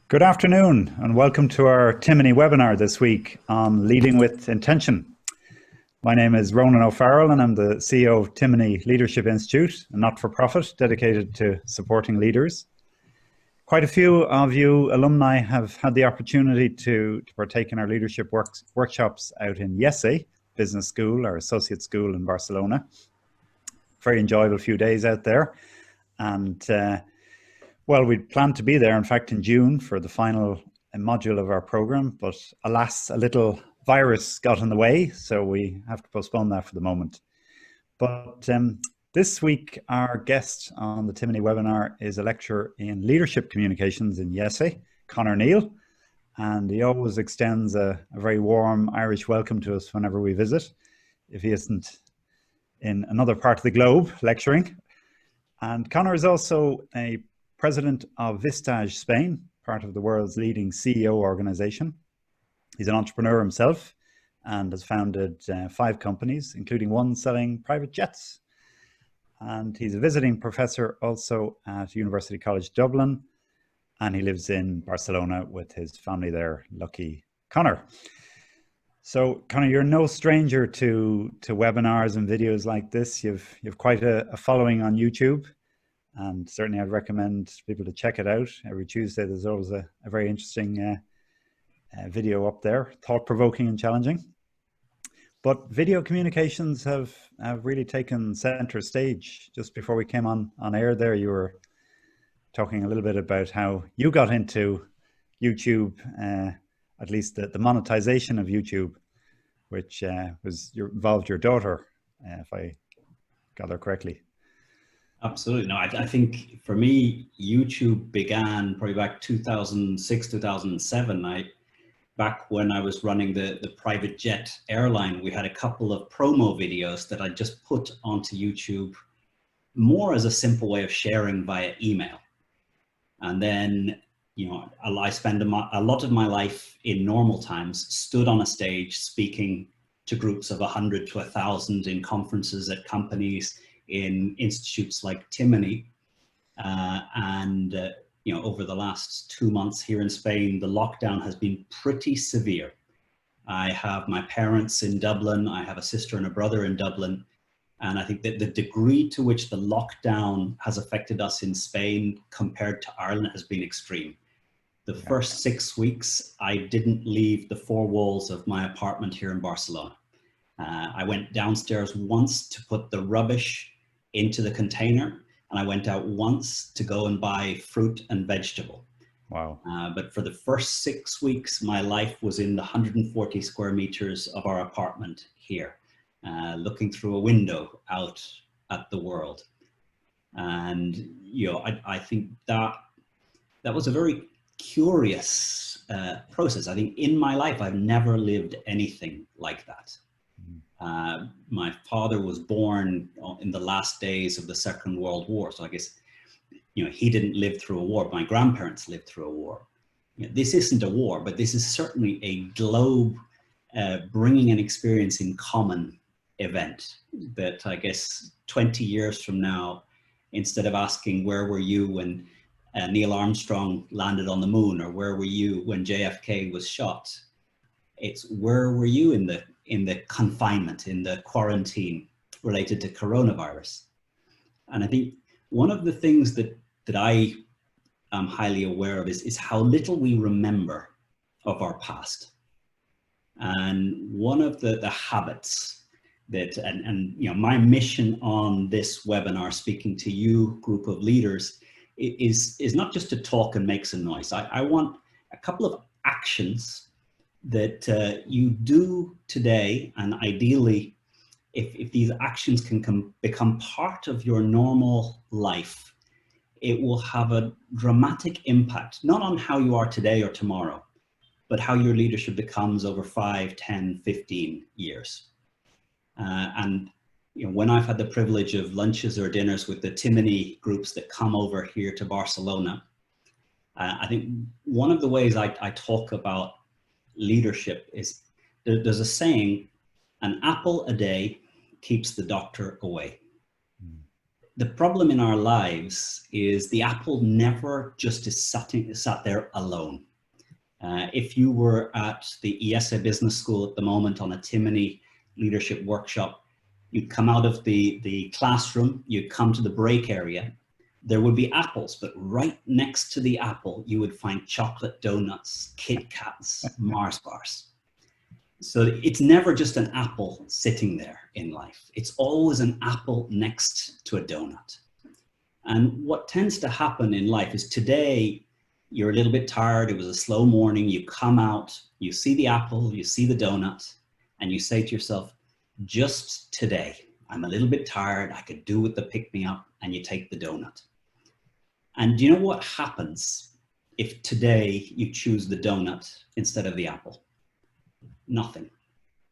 Good afternoon and welcome to our Timoney webinar this week on Leading with Intention. My name is Ronan O'Farrell and I'm the CEO of Timoney Leadership Institute, a not-for-profit dedicated to supporting leaders. Quite a few of you alumni have had the opportunity to partake in our leadership workshops out in IESE Business School, our associate school in Barcelona. Very enjoyable few days out there. And well, we'd planned to be there, in fact, in June for the final module of our program, but alas, a little virus got in the way, so we have to postpone that for the moment. But this week, our guest on the Timoney webinar is a lecturer in leadership communications in IESE, Conor Neill, and he always extends a very warm Irish welcome to us whenever we visit, if he isn't in another part of the globe lecturing. And Conor is also a president of Vistage Spain, part of the world's leading CEO organization. He's an entrepreneur himself and has founded 5 companies, including one selling private jets. And he's a visiting professor also at University College Dublin, and he lives in Barcelona with his family there. Lucky Conor. So Conor, you're no stranger to webinars and videos like this. You've quite a following on YouTube. And certainly I'd recommend people to check it out. Every Tuesday there's always a very interesting video up there, thought-provoking and challenging. But video communications have really taken center stage. Just before we came on air there, you were talking a little bit about how you got into YouTube, at least the monetization of YouTube, which involved your daughter, if I gather correctly. Absolutely. No, I think for me, YouTube began probably back 2006, 2007. Back when I was running the private jet airline, we had a couple of promo videos that I just put onto YouTube more as a simple way of sharing via email. And then, I spend a lot of my life in normal times stood on a stage speaking to groups of 100 to 1,000 in conferences at companies, in institutes like Timoney, over the last 2 months here in Spain, the lockdown has been pretty severe. I have my parents in Dublin, I have a sister and a brother in Dublin, and I think that the degree to which the lockdown has affected us in Spain compared to Ireland has been extreme. The first 6 weeks, I didn't leave the 4 walls of my apartment here in Barcelona. I went downstairs once to put the rubbish into the container, and I went out once to go and buy fruit and vegetable. Wow. But for the first 6 weeks, my life was in the 140 square meters of our apartment here, looking through a window out at the world. And, I think that was a very curious process. I think in my life, I've never lived anything like that. My father was born in the last days of the Second World War. So I guess, he didn't live through a war. My grandparents lived through a war. This isn't a war, but this is certainly a globe bringing an experience in common event that I guess 20 years from now, instead of asking where were you when Neil Armstrong landed on the moon, or where were you when JFK was shot, it's where were you in the confinement, in the quarantine related to coronavirus. And I think one of the things that I am highly aware of is how little we remember of our past. And one of the habits that, my mission on this webinar, speaking to you, group of leaders, is not just to talk and make some noise. I want a couple of actions that you do today, and ideally, if these actions can become part of your normal life, it will have a dramatic impact, not on how you are today or tomorrow, but how your leadership becomes over 5, 10, 15 years. When I've had the privilege of lunches or dinners with the Timoney groups that come over here to Barcelona, I think one of the ways I talk about leadership is there's a saying, an apple a day keeps the doctor away. the problem in our lives is the apple never just is sat there alone. If you were at the IESE Business School at the moment on a Timoney Leadership Workshop, you'd come out of the classroom, you'd come to the break area, there would be apples, but right next to the apple, you would find chocolate donuts, Kit Kats, Mars bars. So it's never just an apple sitting there in life. It's always an apple next to a donut. And what tends to happen in life is today, you're a little bit tired, it was a slow morning, you come out, you see the apple, you see the donut, and you say to yourself, just today, I'm a little bit tired, I could do with the pick-me-up, and you take the donut. And do you know what happens if today you choose the donut instead of the apple? Nothing.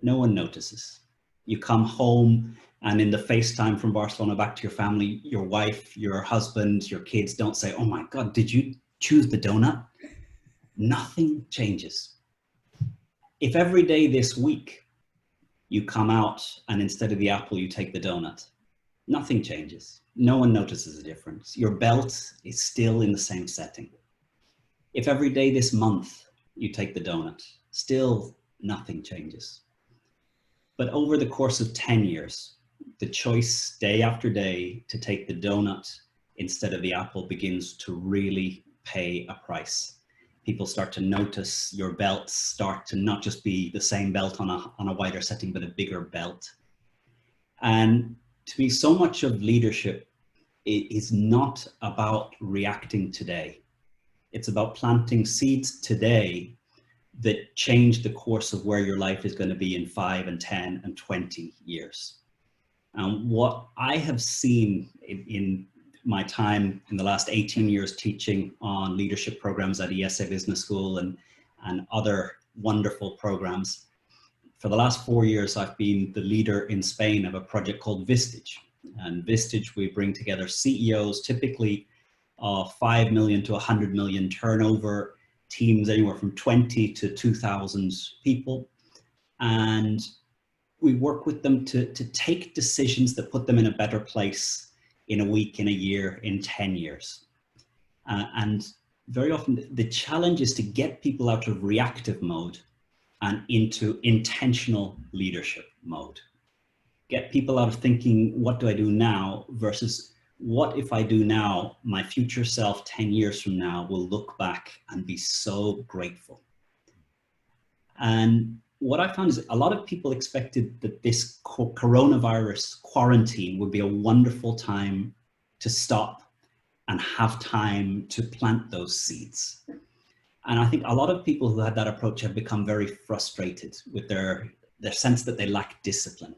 No one notices. You come home and in the FaceTime from Barcelona back to your family, your wife, your husband, your kids don't say, oh my God, did you choose the donut? Nothing changes. If every day this week you come out and instead of the apple, you take the donut, nothing changes. No one notices a difference. Your belt is still in the same setting. If every day this month you take the donut, still nothing changes. But over the course of 10 years, the choice day after day to take the donut instead of the apple begins to really pay a price. People start to notice your belts start to not just be the same belt on a wider setting, but a bigger belt. And to me, so much of leadership is not about reacting today. It's about planting seeds today that change the course of where your life is going to be in 5 and 10 and 20 years. And what I have seen in my time in the last 18 years teaching on leadership programs at IESE Business School and other wonderful programs, for the last 4 years, I've been the leader in Spain of a project called Vistage. And Vistage, we bring together CEOs, typically 5 million to 100 million turnover, teams anywhere from 20 to 2,000 people. And we work with them to take decisions that put them in a better place in a week, in a year, in 10 years. And very often the challenge is to get people out of reactive mode and into intentional leadership mode. Get people out of thinking, what do I do now, versus what if I do now, my future self 10 years from now will look back and be so grateful. And what I found is a lot of people expected that this coronavirus quarantine would be a wonderful time to stop and have time to plant those seeds. And I think a lot of people who had that approach have become very frustrated with their sense that they lack discipline.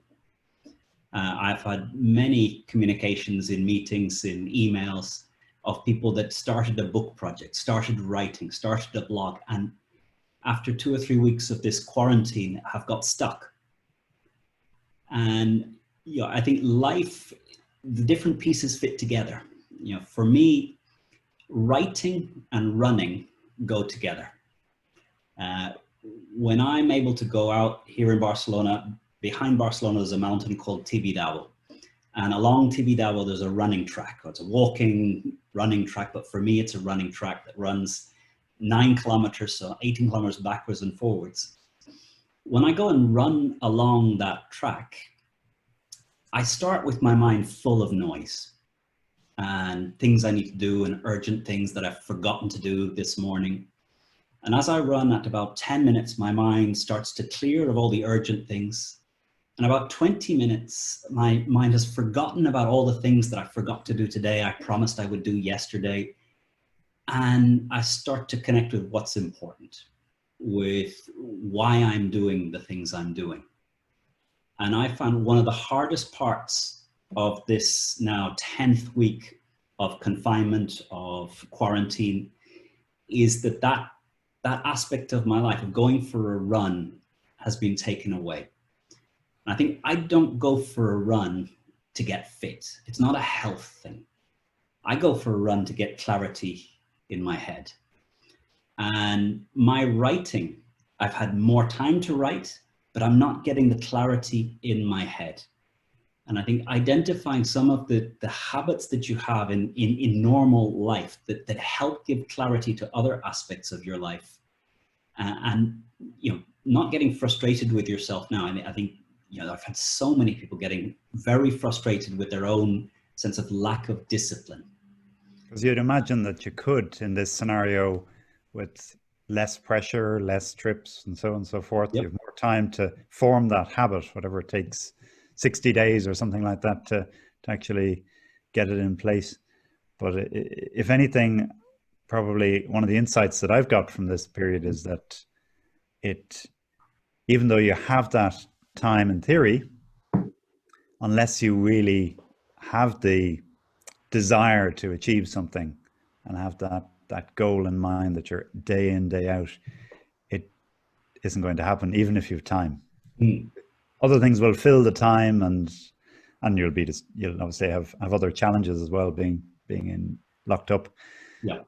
I've had many communications in meetings, in emails, of people that started a book project, started writing, started a blog, and after 2 or 3 weeks of this quarantine have got stuck. And you know, I think life, the different pieces fit together. You know, for me, writing and running go together. When I'm able to go out here in Barcelona, behind Barcelona is a mountain called Tibidabo. And along Tibidabo, there's a running track. It's a walking, running track, but for me, it's a running track that runs 9 kilometers, so 18 kilometers backwards and forwards. When I go and run along that track, I start with my mind full of noise and things I need to do and urgent things that I've forgotten to do this morning. And as I run at about 10 minutes, my mind starts to clear of all the urgent things. And about 20 minutes, my mind has forgotten about all the things that I forgot to do today, I promised I would do yesterday. And I start to connect with what's important, with why I'm doing the things I'm doing. And I found one of the hardest parts of this now 10th week of confinement, of quarantine, is that aspect of my life of going for a run has been taken away. And I think I don't go for a run to get fit. It's not a health thing. I go for a run to get clarity in my head. And my writing, I've had more time to write, but I'm not getting the clarity in my head. And I think identifying some of the habits that you have in normal life that help give clarity to other aspects of your life, and not getting frustrated with yourself now. And I think I've had so many people getting very frustrated with their own sense of lack of discipline. Because you'd imagine that you could, in this scenario, with less pressure, less trips, and so on and so forth, you have more time to form that habit, whatever it takes, 60 days or something like that, to actually get it in place. But if anything, probably one of the insights that I've got from this period is that even though you have that time in theory, unless you really have the desire to achieve something and have that goal in mind, that you're day in, day out, it isn't going to happen, even if you have time. Other things will fill the time, and you'll obviously have other challenges as well, being locked up. Yeah.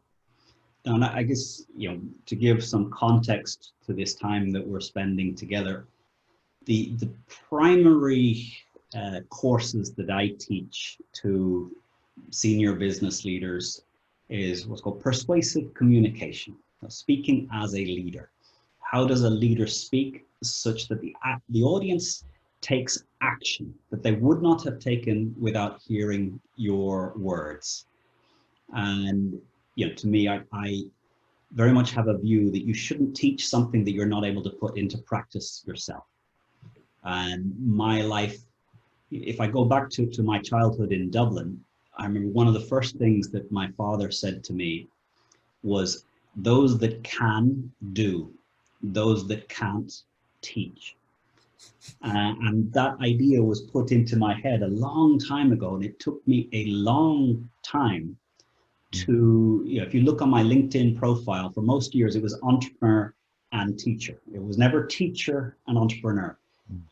And I guess, to give some context to this time that we're spending together, the primary courses that I teach to senior business leaders is what's called persuasive communication, speaking as a leader. How does a leader speak such that the audience takes action that they would not have taken without hearing your words? And to me, I very much have a view that you shouldn't teach something that you're not able to put into practice yourself. And my life, if I go back to my childhood in Dublin, I remember one of the first things that my father said to me was, those that can do, those that can't teach. And that idea was put into my head a long time ago, and it took me a long time to, if you look on my LinkedIn profile, for most years it was entrepreneur and teacher. It was never teacher and entrepreneur.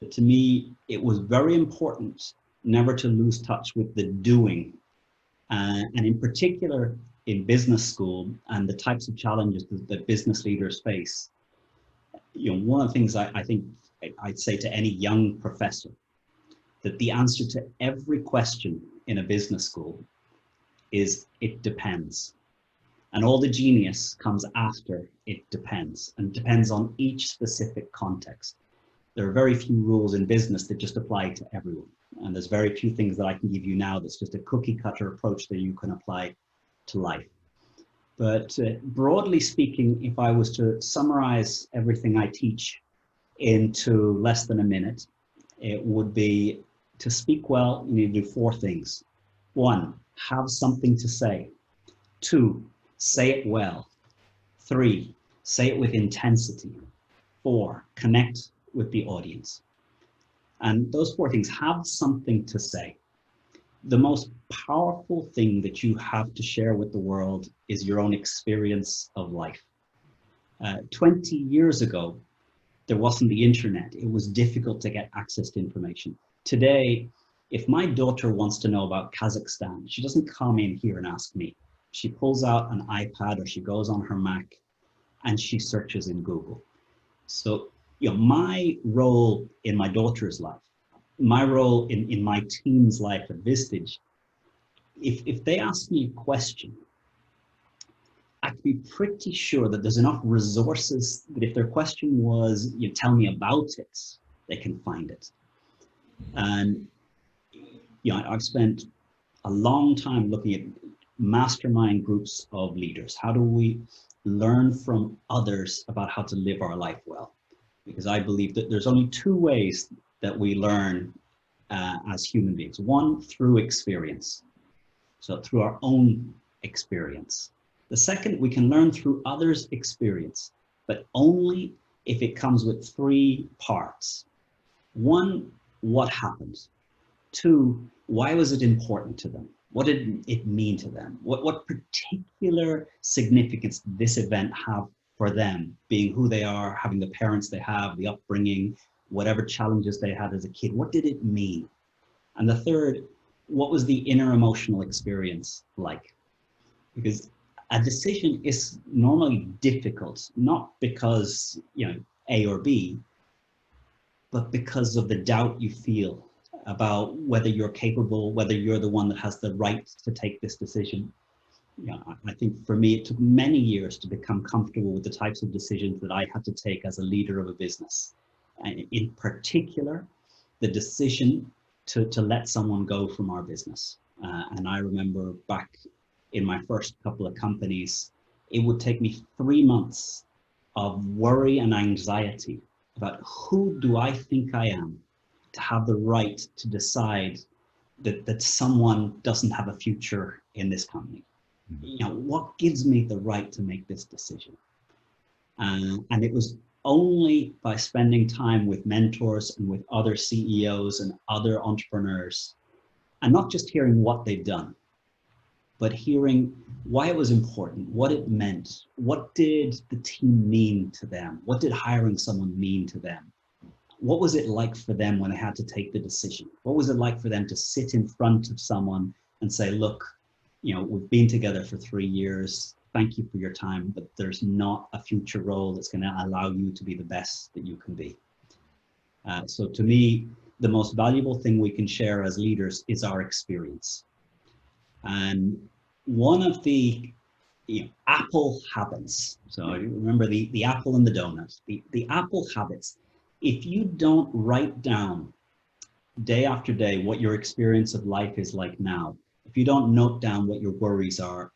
But to me, it was very important never to lose touch with the doing. And in particular, in business school and the types of challenges that business leaders face, one of the things I think I'd say to any young professor, that the answer to every question in a business school is it depends. And all the genius comes after it depends, and depends on each specific context. There are very few rules in business that just apply to everyone. And there's very few things that I can give you now that's just a cookie cutter approach that you can apply to life. But broadly speaking, if I was to summarize everything I teach into less than a minute, it would be, to speak well, you need to do 4 things. 1, have something to say. 2, say it well. 3, say it with intensity. 4, connect with the audience. And those 4 things: have something to say. The most powerful thing that you have to share with the world is your own experience of life. 20 years ago, there wasn't the internet. It was difficult to get access to information. Today, if my daughter wants to know about Kazakhstan, she doesn't come in here and ask me. She pulls out an iPad or she goes on her Mac and she searches in Google. So, my role in my daughter's life, my role in my team's life at Vistage, if they ask me a question, I can be pretty sure that there's enough resources that if their question was, tell me about it, they can find it. And I've spent a long time looking at mastermind groups of leaders. How do we learn from others about how to live our life well? Because I believe that there's only 2 ways that we learn as human beings. 1, through experience. So through our own experience. The second, we can learn through others' experience, but only if it comes with 3 parts. 1, what happened? 2, why was it important to them? What did it mean to them? What particular significance did this event have for them, being who they are, having the parents they have, the upbringing, whatever challenges they had as a kid? What did it mean? And the third, what was the inner emotional experience like? Because a decision is normally difficult, not because, A or B, but because of the doubt you feel about whether you're capable, whether you're the one that has the right to take this decision. You know, I think for me, it took many years to become comfortable with the types of decisions that I had to take as a leader of a business. And in particular, the decision to let someone go from our business. And I remember back in my first couple of companies, it would take me 3 months of worry and anxiety about who do I think I am to have the right to decide that someone doesn't have a future in this company. You know, what gives me the right to make this decision? And it was only by spending time with mentors and with other CEOs and other entrepreneurs, and not just hearing what they've done, but hearing why it was important, what it meant, what did the team mean to them, what did hiring someone mean to them, what was it like for them when they had to take the decision, what was it like for them to sit in front of someone and say, look, you know, we've been together for 3 years, thank you for your time, but there's not a future role that's going to allow you to be the best that you can be. So to me, the most valuable thing we can share as leaders is our experience. And one of the apple habits, so remember the apple and the donut, the apple habits, if you don't write down day after day what your experience of life is like now, if you don't note down what your worries are,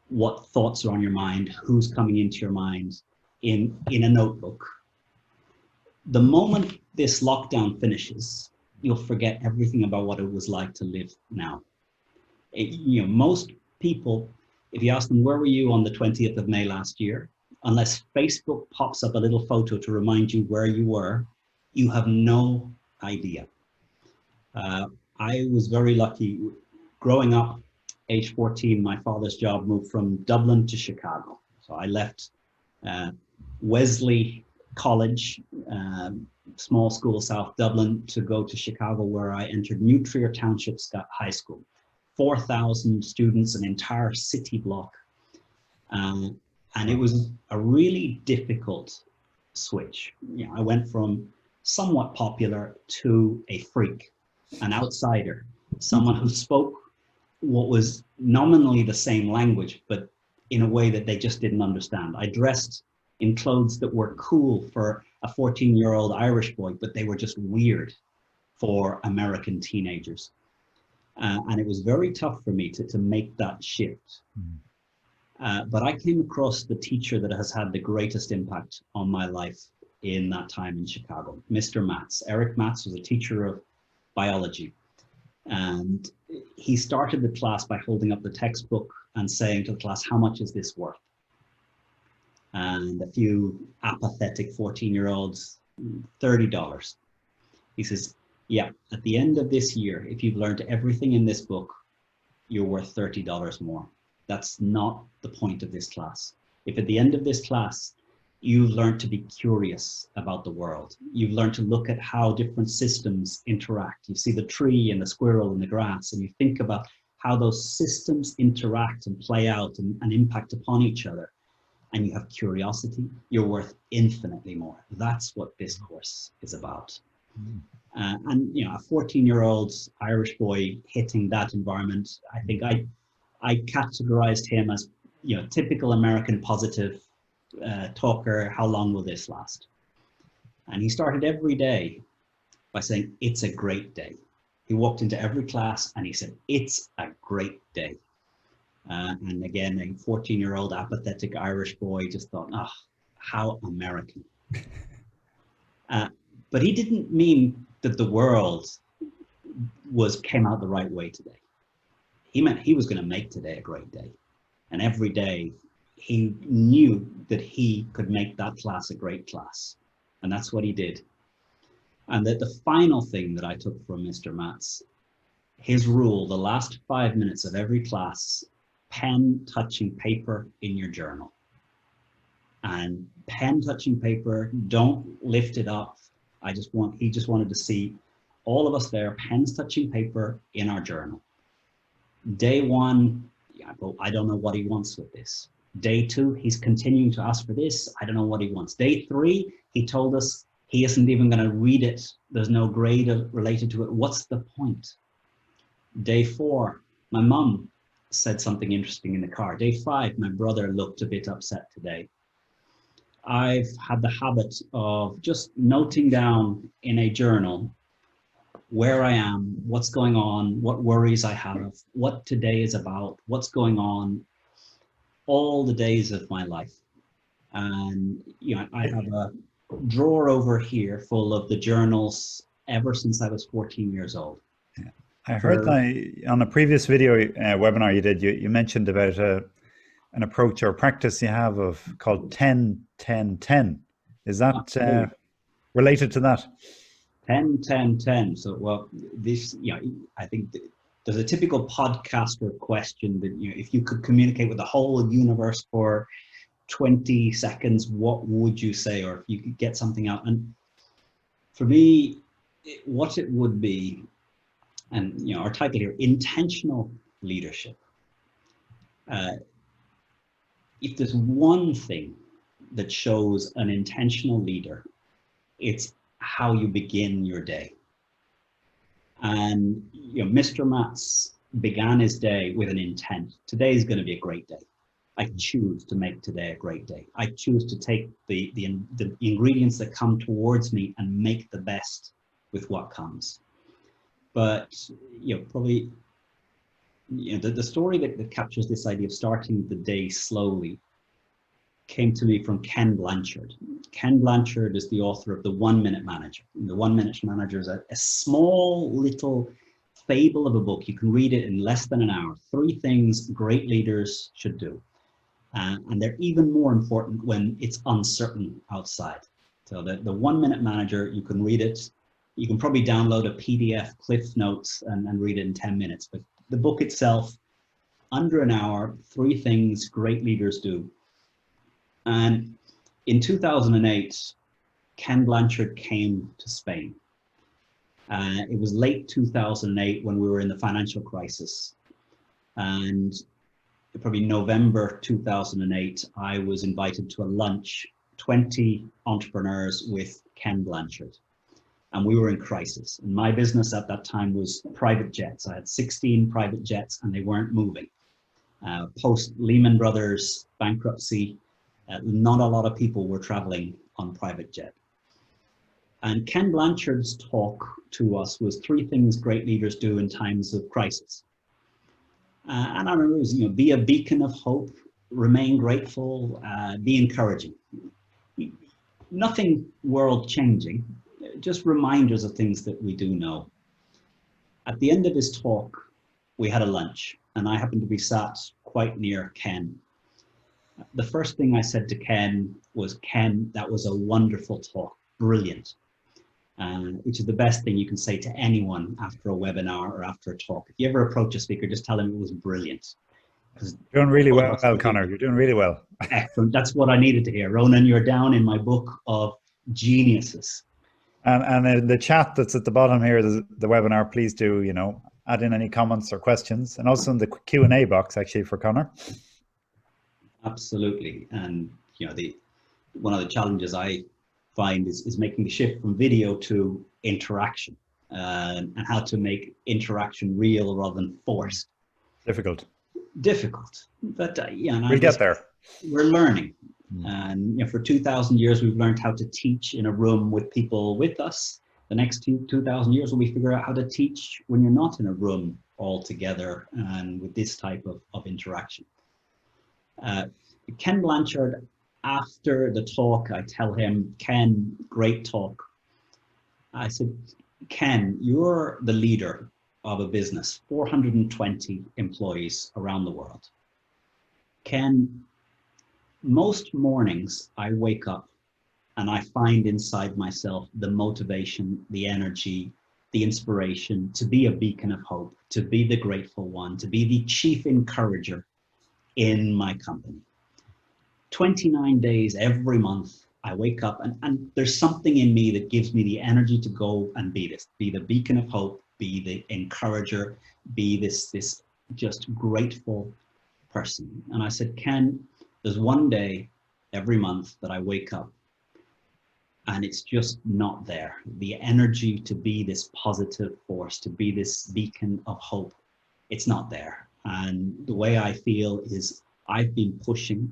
what thoughts are on your mind, who's coming into your mind in a notebook, the moment this lockdown finishes, you'll forget everything about what it was like to live now. Most people, if you ask them, where were you on the 20th of May last year? Unless Facebook pops up a little photo to remind you where you were, you have no idea. I was very lucky. Growing up, age 14, my father's job moved from Dublin to Chicago. So I left Wesley College, small school, South Dublin, to go to Chicago, where I entered New Trier Township High School. 4,000 students, an entire city block. And it was a really difficult switch. I went from somewhat popular to a freak, an outsider, someone who spoke what was nominally the same language, but in a way that they just didn't understand. I dressed in clothes that were cool for a 14-year-old Irish boy, but they were just weird for American teenagers. And it was very tough for me to make that shift. But I came across the teacher that has had the greatest impact on my life in that time in Chicago, Mr. Matz. Eric Matz was a teacher of biology. And he started the class by holding up the textbook and saying to the class, how much is this worth? And a few apathetic 14-year-olds, $30. He says, yeah, at the end of this year, if you've learned everything in this book, you're worth $30 more. That's not the point of this class. If at the end of this class, you've learned to be curious about the world, you've learned to look at how different systems interact. You see the tree and the squirrel and the grass, and you think about how those systems interact and play out and impact upon each other, and you have curiosity, you're worth infinitely more. That's what this course is about. And a 14-year-old Irish boy hitting that environment, I think I categorized him as typical American positive talker. How long will this last? And he started every day by saying, it's a great day. He walked into every class and he said, it's a great day. And again, a 14-year-old apathetic Irish boy just thought, oh, how American. But he didn't mean that the world came out the right way today. He meant he was going to make today a great day. And every day he knew that he could make that class a great class. And that's what he did. And that the final thing that I took from Mr. Matz, his rule, the last 5 minutes of every class, pen touching paper in your journal. And pen touching paper, don't lift it up. He just wanted to see all of us there, pens touching paper in our journal. Day one, I don't know what he wants with this. Day two, he's continuing to ask for this. I don't know what he wants. Day three, he told us He isn't even going to read it. There's no grade related to it. What's the point? Day 4, my mum said something interesting in the car. Day 5, my brother looked a bit upset today. I've had the habit of just noting down in a journal where I am, what's going on, what worries I have, what today is about, what's going on, all the days of my life. And I have a drawer over here full of the journals ever since I was 14 years old. Yeah. I heard that on a previous video webinar you did, you mentioned about an approach or practice you have called 10-10-10. Is that related to that? 10-10-10. So, well, this, I think there's a typical podcaster question that, if you could communicate with the whole universe for 20 seconds, what would you say? Or if you could get something out. And for me, what it would be, and our title here, intentional leadership. If there's one thing that shows an intentional leader, it's how you begin your day. And Mr. Matz began his day with an intent. Today is going to be a great day. I choose to make today a great day. I choose to take the ingredients that come towards me and make the best with what comes. But probably the story that captures this idea of starting the day slowly came to me from Ken Blanchard. Ken Blanchard is the author of The 1 Minute Manager. And The 1 Minute Manager is a small little fable of a book. You can read it in less than an hour. 3 things great leaders should do. And they're even more important when it's uncertain outside. So the 1 Minute Manager, you can read it. You can probably download a PDF, Cliff Notes, and read it in 10 minutes. But the book itself, under an hour, 3 things great leaders do. And in 2008, Ken Blanchard came to Spain. It was late 2008 when we were in the financial crisis. And probably November 2008, I was invited to a lunch, 20 entrepreneurs with Ken Blanchard. And we were in crisis. And my business at that time was private jets. I had 16 private jets and they weren't moving. Post Lehman Brothers bankruptcy, not a lot of people were traveling on private jet. And Ken Blanchard's talk to us was 3 things great leaders do in times of crisis. And I remember it was, be a beacon of hope, remain grateful, be encouraging. Nothing world changing, just reminders of things that we do know. At the end of his talk, we had a lunch and I happened to be sat quite near Ken. The first thing I said to Ken was, Ken, that was a wonderful talk, brilliant. Which is the best thing you can say to anyone after a webinar or after a talk. If you ever approach a speaker, just tell him it was brilliant. You're doing really well, Conor. You're doing really well. Excellent. That's what I needed to hear. Ronan, you're down in my book of geniuses. And in the chat that's at the bottom here, the webinar, please do, add in any comments or questions. And also in the Q&A box, actually, for Conor. Absolutely. And, one of the challenges I find is making the shift from video to interaction and how to make interaction real rather than forced. Difficult, but we'll get there. We're learning. And for 2,000 years we've learned how to teach in a room with people with us. The next 2,000 years will we figure out how to teach when you're not in a room all together and with this type of interaction. Ken Blanchard, after the talk, I tell him, Ken, great talk. I said, Ken, you're the leader of a business, 420 employees around the world. Ken, most mornings I wake up and I find inside myself the motivation, the energy, the inspiration to be a beacon of hope, to be the grateful one, to be the chief encourager in my company. 29 days every month, I wake up and there's something in me that gives me the energy to go and be this, be the beacon of hope, be the encourager, be this just grateful person. And I said, Ken, there's one day every month that I wake up and it's just not there. The energy to be this positive force, to be this beacon of hope, it's not there. And the way I feel is I've been pushing,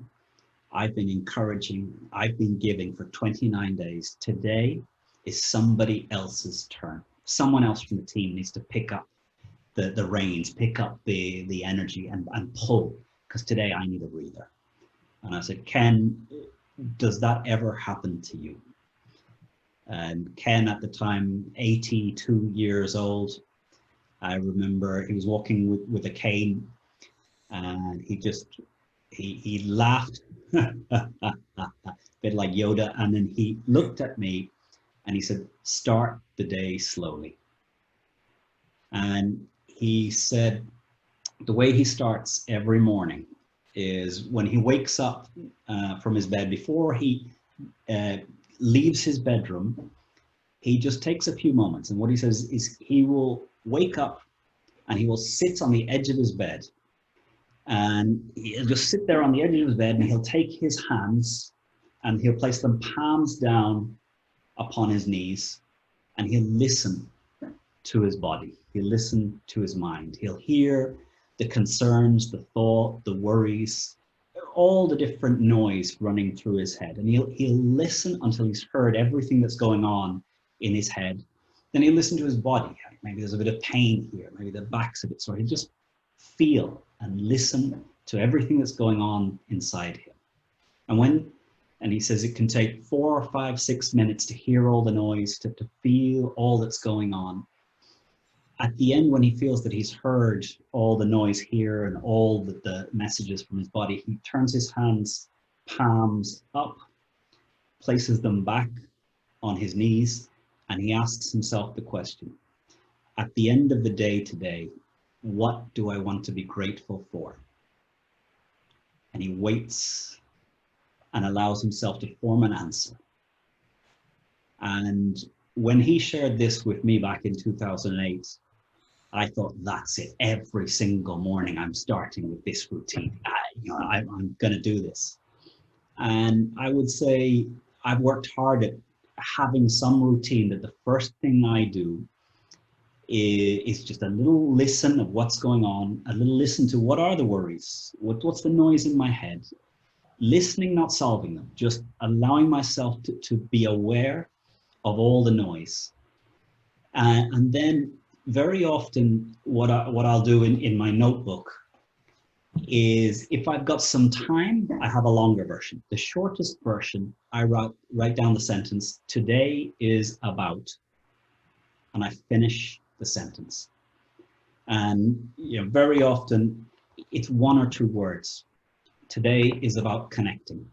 I've been encouraging, I've been giving for 29 days. Today is somebody else's turn. Someone else from the team needs to pick up the reins, pick up the energy and pull, because today I need a breather. And I said, Ken, does that ever happen to you? And Ken, at the time, 82 years old, I remember he was walking with a cane, and he laughed, a bit like Yoda, and then he looked at me and he said, start the day slowly. And he said the way he starts every morning is when he wakes up from his bed, before he leaves his bedroom, he just takes a few moments. And what he says is he will wake up and he will sit on the edge of his bed, and he'll just sit there on the edge of his bed, and he'll take his hands and he'll place them palms down upon his knees, and he'll listen to his body. He'll listen to his mind. He'll hear the concerns, the thought, the worries, all the different noise running through his head. And he'll listen until he's heard everything that's going on in his head. Then he'll listen to his body. Maybe there's a bit of pain here. Maybe the back's a bit sore. He'll just feel and listen to everything that's going on inside him. And he says it can take 4 or 5, 6 minutes to hear all the noise, to feel all that's going on. At the end, when he feels that he's heard all the noise here and all the messages from his body, he turns his hands, palms up, places them back on his knees, and he asks himself the question, at the end of the day today, what do I want to be grateful for? And he waits and allows himself to form an answer. And when he shared this with me back in 2008, I thought, that's it. Every single morning I'm starting with this routine. I'm going to do this. And I would say I've worked hard at having some routine that the first thing I do is just a little listen of what's going on, a little listen to what are the worries, what's the noise in my head, listening, not solving them, just allowing myself to be aware of all the noise. And then very often what I'll do in my notebook is, if I've got some time, I have a longer version. The shortest version, I write down the sentence, today is about, and I finish the sentence. And very often it's 1 or 2 words. Today is about connecting.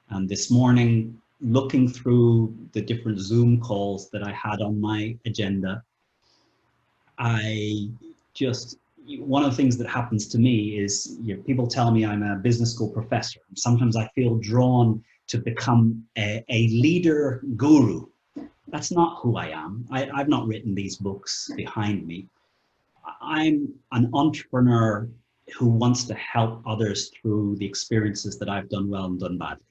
And this morning, looking through the different Zoom calls that I had on my agenda, one of the things that happens to me is people tell me I'm a business school professor. Sometimes I feel drawn to become a leader guru. That's not who I am. I've not written these books behind me. I'm an entrepreneur who wants to help others through the experiences that I've done well and done badly.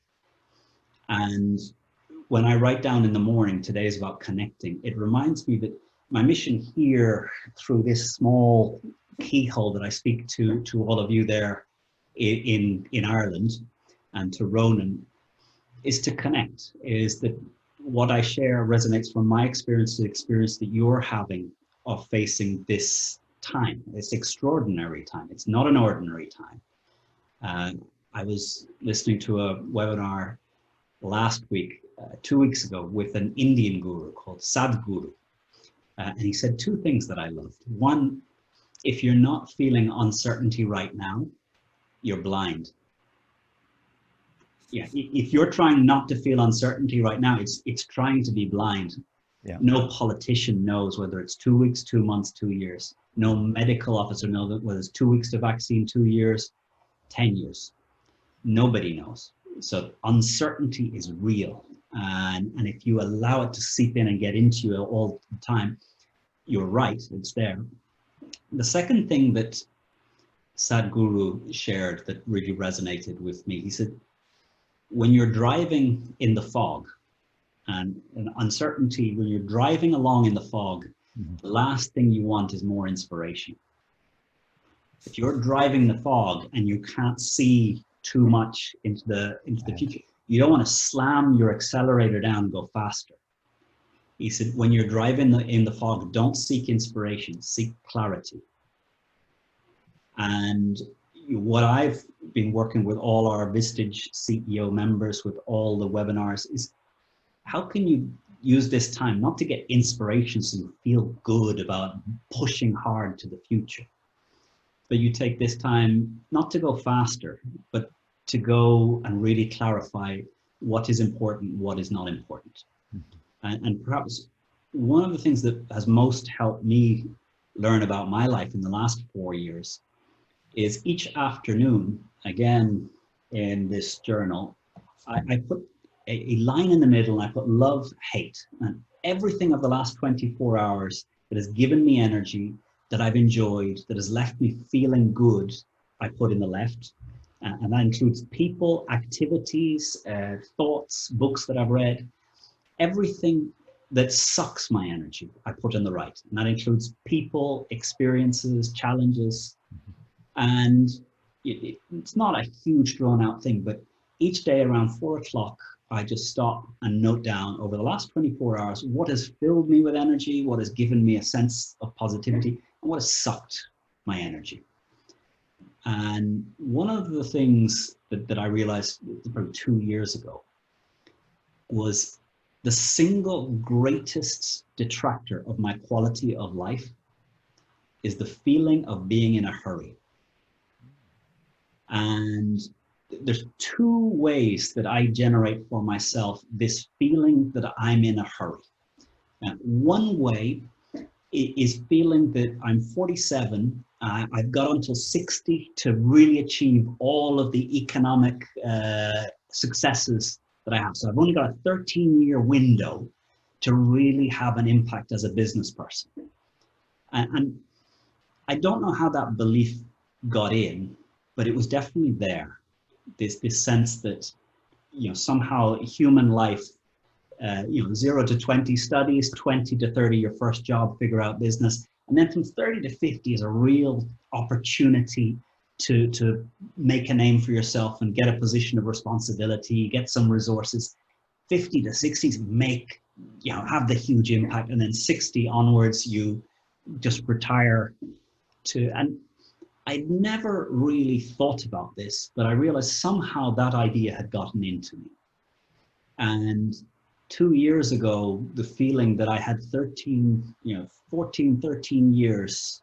And when I write down in the morning, today is about connecting, it reminds me that my mission here, through this small keyhole that I speak to all of you there in Ireland, and to Ronan, is to connect, is that what I share resonates from my experience to the experience that you're having of facing this time, this extraordinary time. It's not an ordinary time. I was listening to a webinar last week, 2 weeks ago, with an Indian guru called Sadhguru. And he said 2 things that I loved. One, if you're not feeling uncertainty right now, you're blind. Yeah, if you're trying not to feel uncertainty right now, it's trying to be blind. Yeah. No politician knows whether it's 2 weeks, 2 months, 2 years. No medical officer knows whether it's 2 weeks to vaccine, 2 years, 10 years. Nobody knows. So uncertainty is real. And if you allow it to seep in and get into you all the time, you're right, it's there. The second thing that Sadhguru shared that really resonated with me, he said, when you're driving in the fog And uncertainty, when you're driving along in the fog, the last thing you want is more inspiration. If you're driving the fog and you can't see too much into the future, you don't want to slam your accelerator down and go faster. He said, when you're driving in the fog, don't seek inspiration, seek clarity. And what I've been working with all our Vistage CEO members with all the webinars is, how can you use this time not to get inspiration so you feel good about pushing hard to the future, but you take this time not to go faster, but to go and really clarify what is important, what is not important. And perhaps one of the things that has most helped me learn about my life in the last 4 years is each afternoon, again, in this journal, I put a line in the middle and I put love, hate, and everything of the last 24 hours that has given me energy, that I've enjoyed, that has left me feeling good, I put in the left. And that includes people, activities, thoughts, books that I've read. Everything that sucks my energy, I put in the right. And that includes people, experiences, challenges. And it's not a huge drawn out thing, but each day around 4 o'clock, I just stop and note down over the last 24 hours, what has filled me with energy, what has given me a sense of positivity, and what has sucked my energy. And one of the things that I realized probably 2 years ago was the single greatest detractor of my quality of life is the feeling of being in a hurry. And there's 2 ways that I generate for myself this feeling that I'm in a hurry. Now, one way is feeling that I'm 47, I've got until 60 to really achieve all of the economic successes that I have. So I've only got a 13-year window to really have an impact as a business person. And I don't know how that belief got in, but it was definitely there. This sense that, somehow human life, 0 to 20 studies, 20 to 30 your first job, figure out business, and then from 30 to 50 is a real opportunity to make a name for yourself and get a position of responsibility, get some resources. 50 to 60 make, have the huge impact, and then 60 onwards you just retire and I'd never really thought about this, but I realized somehow that idea had gotten into me. And 2 years ago, the feeling that I had 13 years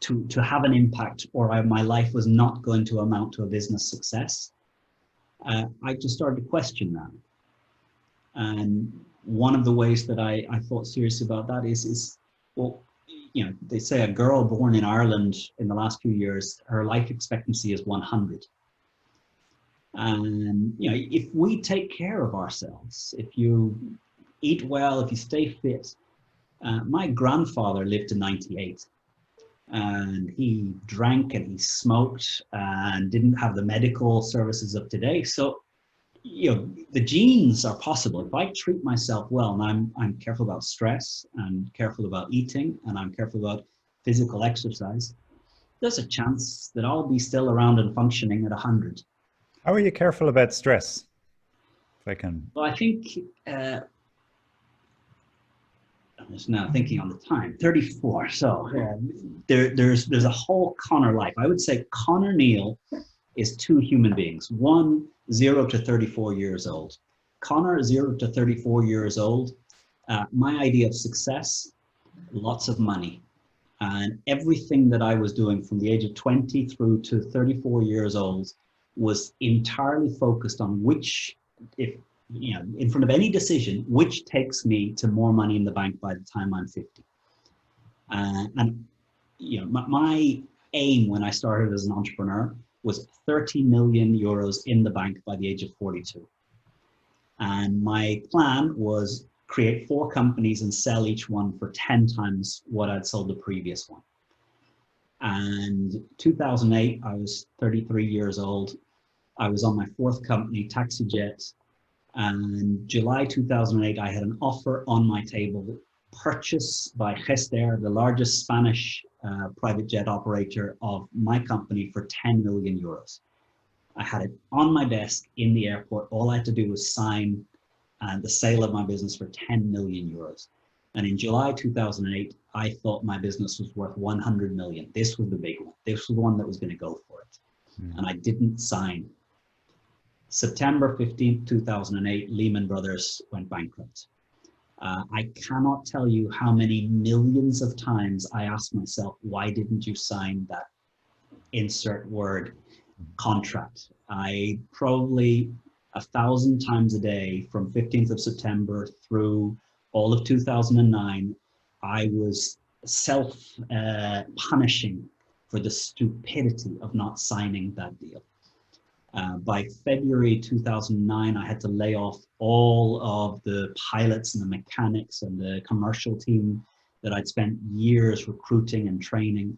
to have an impact, or my life was not going to amount to a business success, I just started to question that. And one of the ways that I thought seriously about that is, well, they say a girl born in Ireland in the last few years, her life expectancy is 100. And, if we take care of ourselves, if you eat well, if you stay fit, my grandfather lived to 98 and he drank and he smoked and didn't have the medical services of today. So, the genes are possible. If I treat myself well, and I'm careful about stress, and careful about eating, and I'm careful about physical exercise, there's a chance that I'll be still around and functioning at 100. How are you careful about stress? If I can. Well, I think, I'm just now thinking on the time, 34. So there's a whole Conor life. I would say Conor Neill is 2 human beings. One, 0 to 34 years old. Conor, 0 to 34 years old. My idea of success, lots of money. And everything that I was doing from the age of 20 through to 34 years old was entirely focused on in front of any decision, which takes me to more money in the bank by the time I'm 50. My aim when I started as an entrepreneur was 30 million euros in the bank by the age of 42. And my plan was create 4 companies and sell each one for 10 times what I'd sold the previous one. And 2008, I was 33 years old. I was on my 4th company, TaxiJet. And July 2008, I had an offer on my table, purchase by Gester, the largest Spanish private jet operator, of my company for 10 million euros. I had it on my desk in the airport. All I had to do was sign the sale of my business for 10 million euros. And in July 2008, I thought my business was worth 100 million. This was the big one. This was the one that was going to go for it. And I didn't sign. September 15th, 2008, Lehman Brothers went bankrupt. I cannot tell you how many millions of times I asked myself, why didn't you sign that insert word contract? I probably 1,000 times a day from 15th of September through all of 2009, I was self-punishing for the stupidity of not signing that deal. By February 2009, I had to lay off all of the pilots and the mechanics and the commercial team that I'd spent years recruiting and training.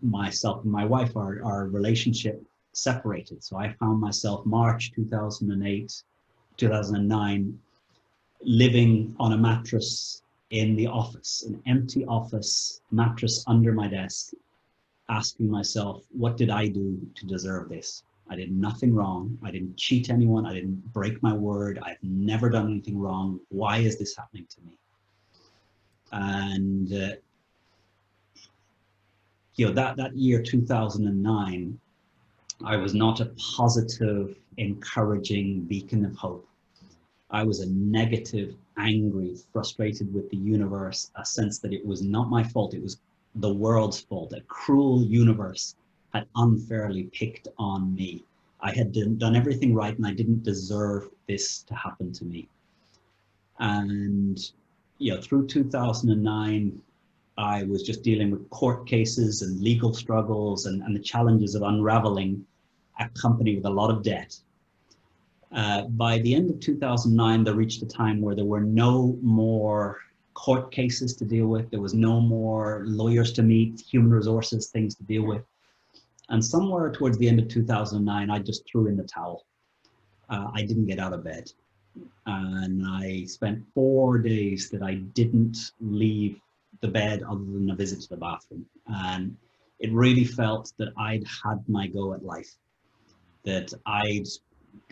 Myself and my wife, our relationship separated. So I found myself March 2009, living on a mattress in the office, an empty office, mattress under my desk, asking myself, what did I do to deserve this? I did nothing wrong. I didn't cheat anyone. I didn't break my word. I've never done anything wrong. Why is this happening to me? And that year 2009, I was not a positive, encouraging beacon of hope. I was a negative, angry, frustrated with the universe, a sense that it was not my fault. It was the world's fault. A cruel universe had unfairly picked on me. I had done everything right and I didn't deserve this to happen to me. And through 2009, I was just dealing with court cases and legal struggles and the challenges of unraveling a company with a lot of debt. By the end of 2009, there reached a time where there were no more court cases to deal with. There was no more lawyers to meet, human resources, things to deal with. And somewhere towards the end of 2009, I just threw in the towel. I didn't get out of bed. And I spent 4 days that I didn't leave the bed other than a visit to the bathroom. And it really felt that I'd had my go at life, that I'd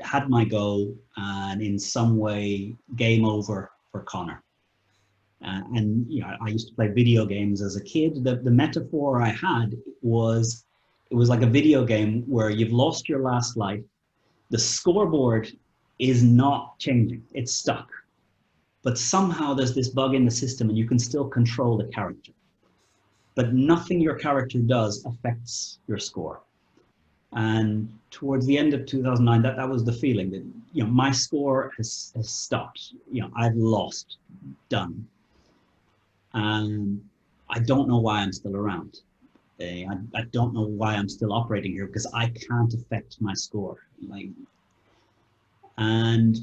had my go and in some way game over for Conor. And I used to play video games as a kid. The metaphor I had was, it was like a video game where you've lost your last life. The scoreboard is not changing, it's stuck. But somehow there's this bug in the system and you can still control the character. But nothing your character does affects your score. And towards the end of 2009, that was the feeling that, my score has stopped. I've lost, done. And I don't know why I'm still around. I don't know why I'm still operating here, because I can't affect my score. And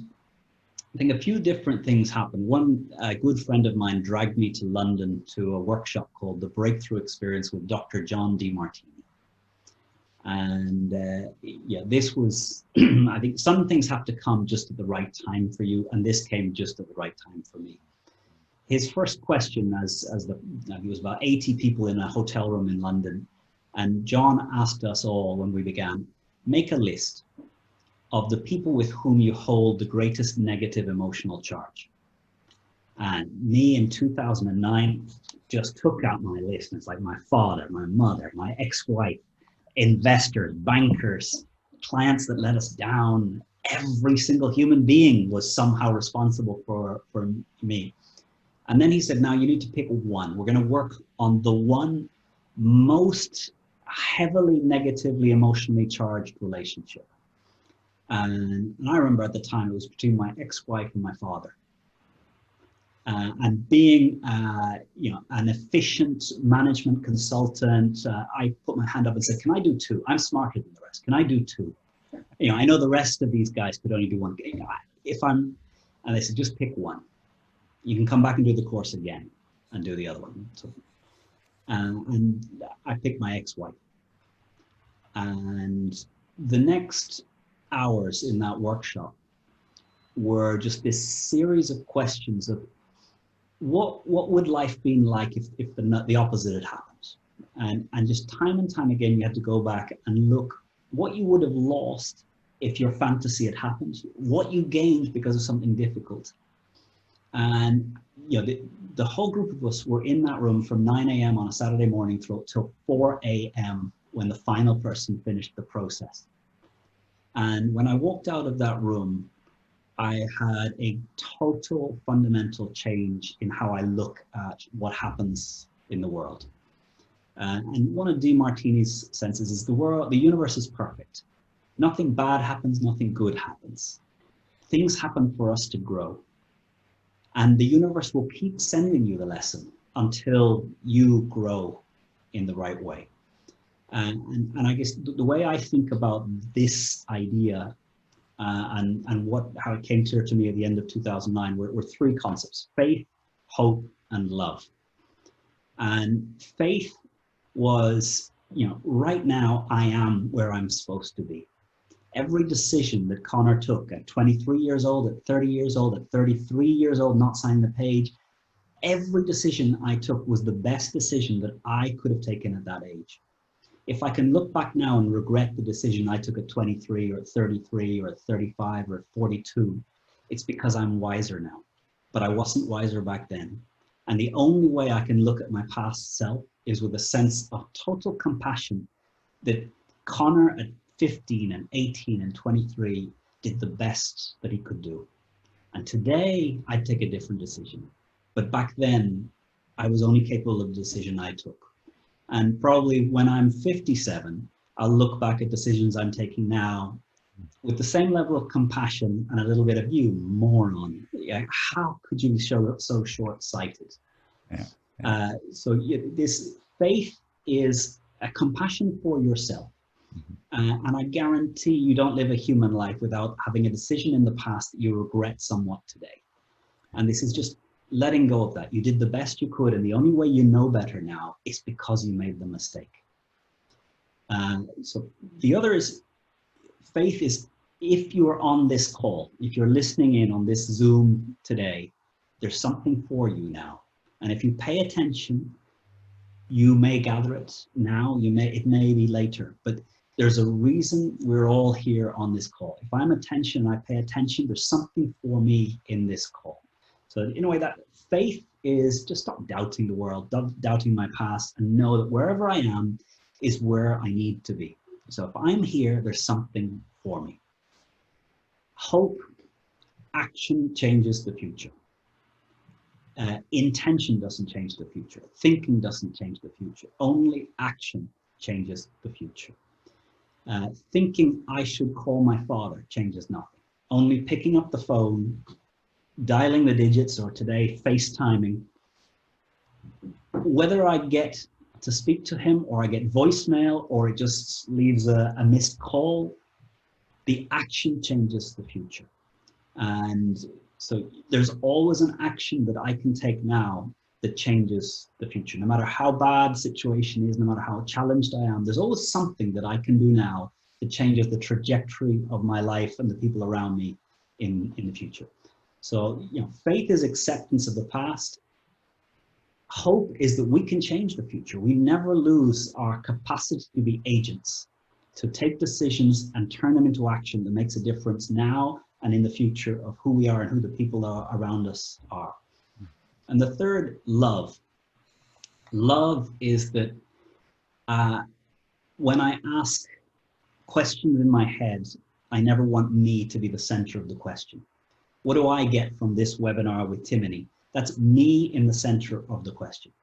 I think a few different things happened. One, a good friend of mine dragged me to London to a workshop called The Breakthrough Experience with Dr. John DeMartini. And this was, I think some things have to come just at the right time for you. And this came just at the right time for me. His first question, he was about 80 people in a hotel room in London. And John asked us all when we began, make a list of the people with whom you hold the greatest negative emotional charge. And me in 2009 just took out my list. And it's like my father, my mother, my ex-wife, investors, bankers, clients that let us down. Every single human being was somehow responsible for me. And then he said, now you need to pick one. We're going to work on the one most heavily negatively emotionally charged relationship. And I remember at the time it was between my ex-wife and my father. And being, an efficient management consultant, I put my hand up and said, can I do two? I'm smarter than the rest. Can I do two? I know the rest of these guys could only do one. And they said, just pick one. You can come back and do the course again and do the other one. So, and I picked my ex-wife. And the next hours in that workshop were just this series of questions of what would life been like if the opposite had happened, and just time and time again you had to go back and look what you would have lost if your fantasy had happened, what you gained because of something difficult. And you know, the whole group of us were in that room from 9 a.m. on a Saturday morning till 4 a.m. when the final person finished the process. And when I walked out of that room, I had a total fundamental change in how I look at what happens in the world. And one of DeMartini's senses is the universe is perfect. Nothing bad happens, nothing good happens. Things happen for us to grow. And the universe will keep sending you the lesson until you grow in the right way. And I guess the way I think about this idea and how it came clear to me at the end of 2009 were three concepts: faith, hope, and love. And faith was, you know, right now I am where I'm supposed to be. Every decision that Conor took at 23 years old, at 30 years old, at 33 years old, not signing the page, every decision I took was the best decision that I could have taken at that age. If I can look back now and regret the decision I took at 23 or at 33 or at 35 or at 42, it's because I'm wiser now. But I wasn't wiser back then. And the only way I can look at my past self is with a sense of total compassion that Conor at 15 and 18 and 23 did the best that he could do. And today I'd take a different decision. But back then I was only capable of the decision I took. And probably when I'm 57, I'll look back at decisions I'm taking now with the same level of compassion and a little bit of, you moron, how could you be so short-sighted? Yeah. This faith is a compassion for yourself. And I guarantee you don't live a human life without having a decision in the past that you regret somewhat today. And this is just letting go of that. You did the best you could, and the only way you know better now is because you made the mistake. So the other is, faith is, if you're on this call, if you're listening in on this Zoom today, there's something for you now. And if you pay attention, you may gather it now, it may be later, but there's a reason we're all here on this call. If I'm attention, I pay attention, there's something for me in this call. So in a way, that faith is just stop doubting the world, doubting my past, and know that wherever I am is where I need to be. So if I'm here, there's something for me. Hope, action changes the future. Intention doesn't change the future. Thinking doesn't change the future. Only action changes the future. Thinking I should call my father changes nothing. Only picking up the phone, dialing the digits, or today FaceTiming, whether I get to speak to him or I get voicemail or it just leaves a missed call, the action changes the future. And so there's always an action that I can take now that changes the future. No matter how bad the situation is, no matter how challenged I am, there's always something that I can do now that changes the trajectory of my life and the people around me in the future. So, you know, faith is acceptance of the past. Hope is that we can change the future. We never lose our capacity to be agents, to take decisions and turn them into action that makes a difference now and in the future of who we are and who the people around us are. And the third, love. Love is that when I ask questions in my head, I never want me to be the center of the question. What do I get from this webinar with Timoney? That's me in the center of the question.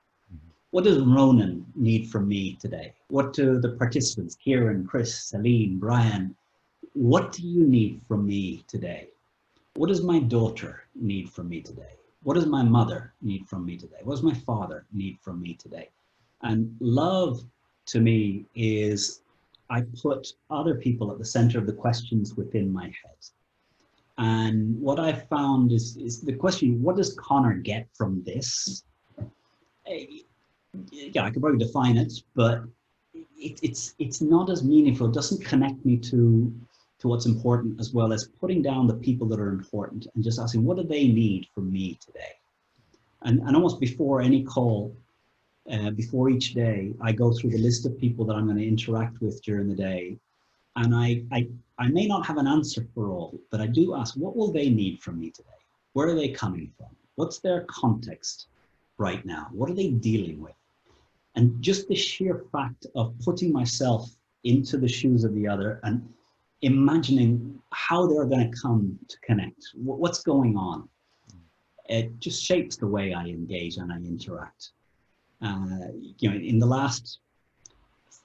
What does Ronan need from me today? What do the participants, Kieran, Chris, Celine, Brian, what do you need from me today? What does my daughter need from me today? What does my mother need from me today? What does my father need from me today? And love to me is I put other people at the center of the questions within my head. And what I found is the question, what does Conor get from this? Yeah, I could probably define it, but it's not as meaningful. It doesn't connect me to to what's important, as well as putting down the people that are important and just asking, what do they need from me today? And almost before any call, before each day, I go through the list of people that I'm going to interact with during the day. And I may not have an answer for all, but I do ask, what will they need from me today? Where are they coming from? What's their context right now? What are they dealing with? And just the sheer fact of putting myself into the shoes of the other and imagining how they're going to come to connect, what's going on, it just shapes the way I engage and I interact. You know, in the last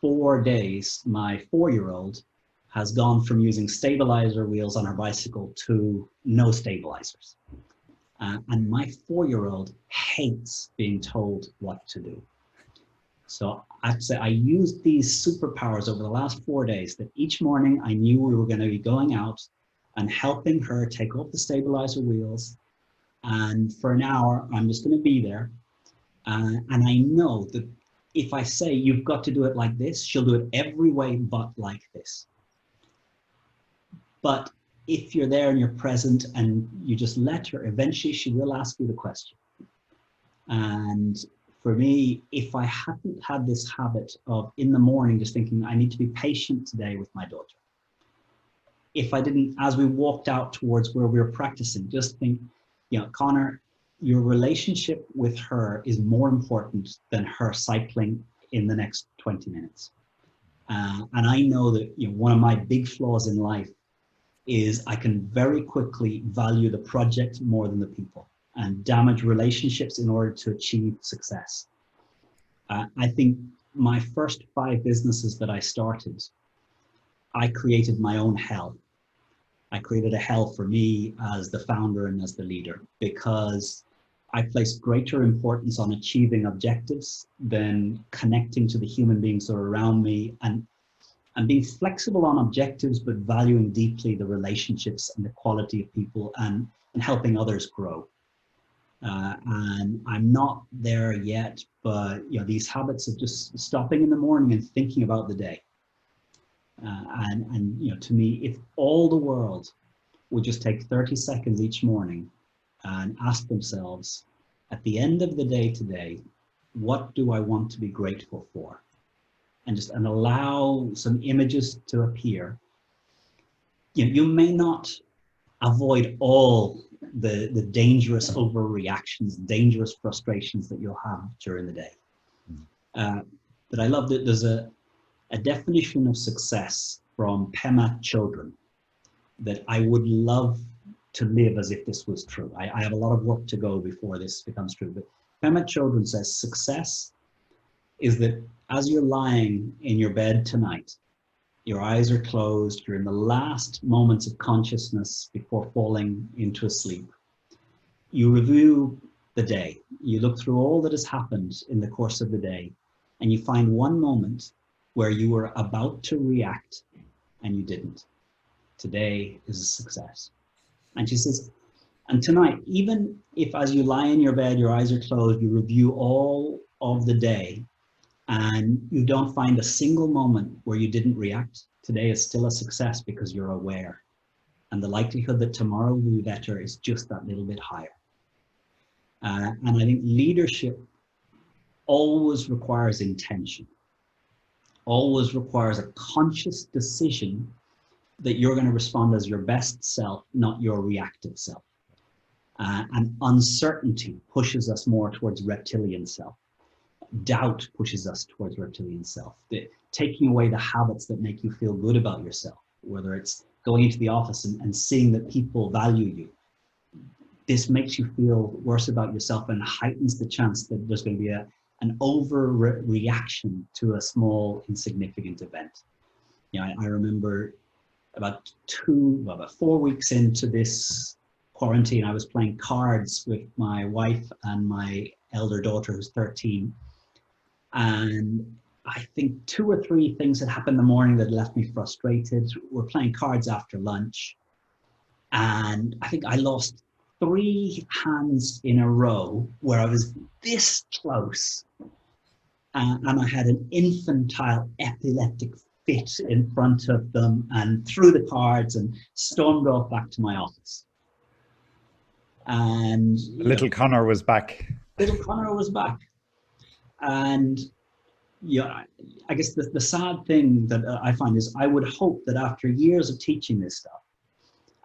4 days, my 4-year-old has gone from using stabilizer wheels on her bicycle to no stabilizers. And my 4-year-old hates being told what to do. So I have to say, I used these superpowers over the last 4 days, that each morning I knew we were going to be going out and helping her take off the stabilizer wheels. And for an hour, I'm just going to be there. And I know that if I say, you've got to do it like this, she'll do it every way but like this. But if you're there and you're present and you just let her, eventually she will ask you the question. And for me, if I hadn't had this habit of in the morning just thinking, I need to be patient today with my daughter. If I didn't, as we walked out towards where we were practicing, just think, you know, Conor, your relationship with her is more important than her cycling in the next 20 minutes. And I know that, you know, one of my big flaws in life is I can very quickly value the project more than the people and damage relationships in order to achieve success. I think my first 5 businesses that I started, I created my own hell. I created a hell for me as the founder and as the leader, because I placed greater importance on achieving objectives than connecting to the human beings that are around me, and being flexible on objectives, but valuing deeply the relationships and the quality of people and helping others grow. And I'm not there yet, but you know, these habits of just stopping in the morning and thinking about the day. And you know, to me, if all the world would just take 30 seconds each morning and ask themselves, at the end of the day today, what do I want to be grateful for? And just allow some images to appear. You may not avoid all the dangerous overreactions, dangerous frustrations that you'll have during the day. But I love that there's a definition of success from Pema Chodron that I would love to live as if this was true. I have a lot of work to go before this becomes true, but Pema Chodron says success is that as you're lying in your bed tonight, your eyes are closed, you're in the last moments of consciousness before falling into a sleep. You review the day, you look through all that has happened in the course of the day, and you find one moment where you were about to react and you didn't. Today is a success. And she says, and tonight, even if as you lie in your bed, your eyes are closed, you review all of the day, and you don't find a single moment where you didn't react, today is still a success because you're aware. And the likelihood that tomorrow will be better is just that little bit higher. And I think leadership always requires intention, always requires a conscious decision that you're going to respond as your best self, not your reactive self. And uncertainty pushes us more towards reptilian self. Doubt pushes us towards reptilian self. Taking away the habits that make you feel good about yourself, whether it's going into the office and seeing that people value you. This makes you feel worse about yourself and heightens the chance that there's going to be an overreaction to a small, insignificant event. You know, I remember about 4 weeks into this quarantine, I was playing cards with my wife and my elder daughter, who's 13. And I think 2 or 3 things had happened in the morning that left me frustrated. We're playing cards after lunch. And I think I lost 3 hands in a row where I was this close. And I had an infantile epileptic fit in front of them and threw the cards and stormed off back to my office. And little Conor was back. Little Conor was back. And yeah, I guess the sad thing that I find is I would hope that after years of teaching this stuff,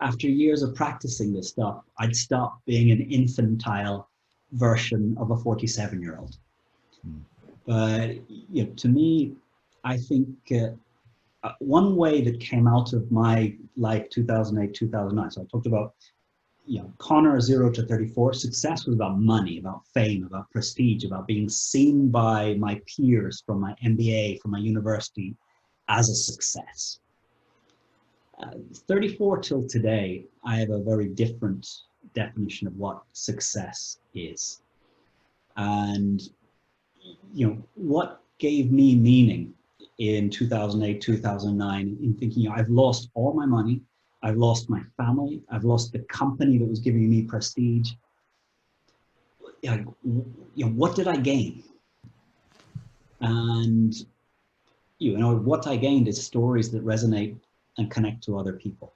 after years of practicing this stuff, I'd stop being an infantile version of a 47-year-old. But to me, I think one way that came out of my life, 2008, 2009, so I talked about Conor 0 to 34, success was about money, about fame, about prestige, about being seen by my peers from my MBA, from my university as a success. 34 till today, I have a very different definition of what success is. And what gave me meaning in 2008, 2009, in thinking, I've lost all my money, I've lost my family, I've lost the company that was giving me prestige. What did I gain? And what I gained is stories that resonate and connect to other people.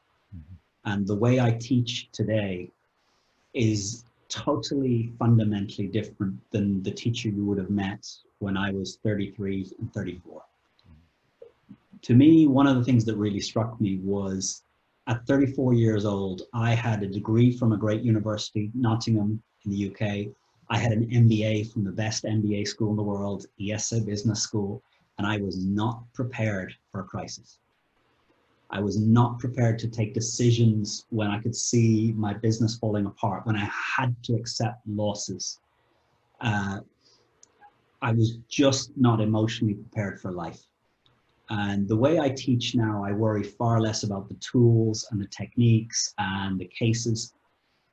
And the way I teach today is totally fundamentally different than the teacher you would have met when I was 33 and 34. To me, one of the things that really struck me was at 34 years old, I had a degree from a great university, Nottingham in the UK. I had an MBA from the best MBA school in the world, IESE Business School, and I was not prepared for a crisis. I was not prepared to take decisions when I could see my business falling apart, when I had to accept losses. I was just not emotionally prepared for life. And the way I teach now, I worry far less about the tools and the techniques and the cases.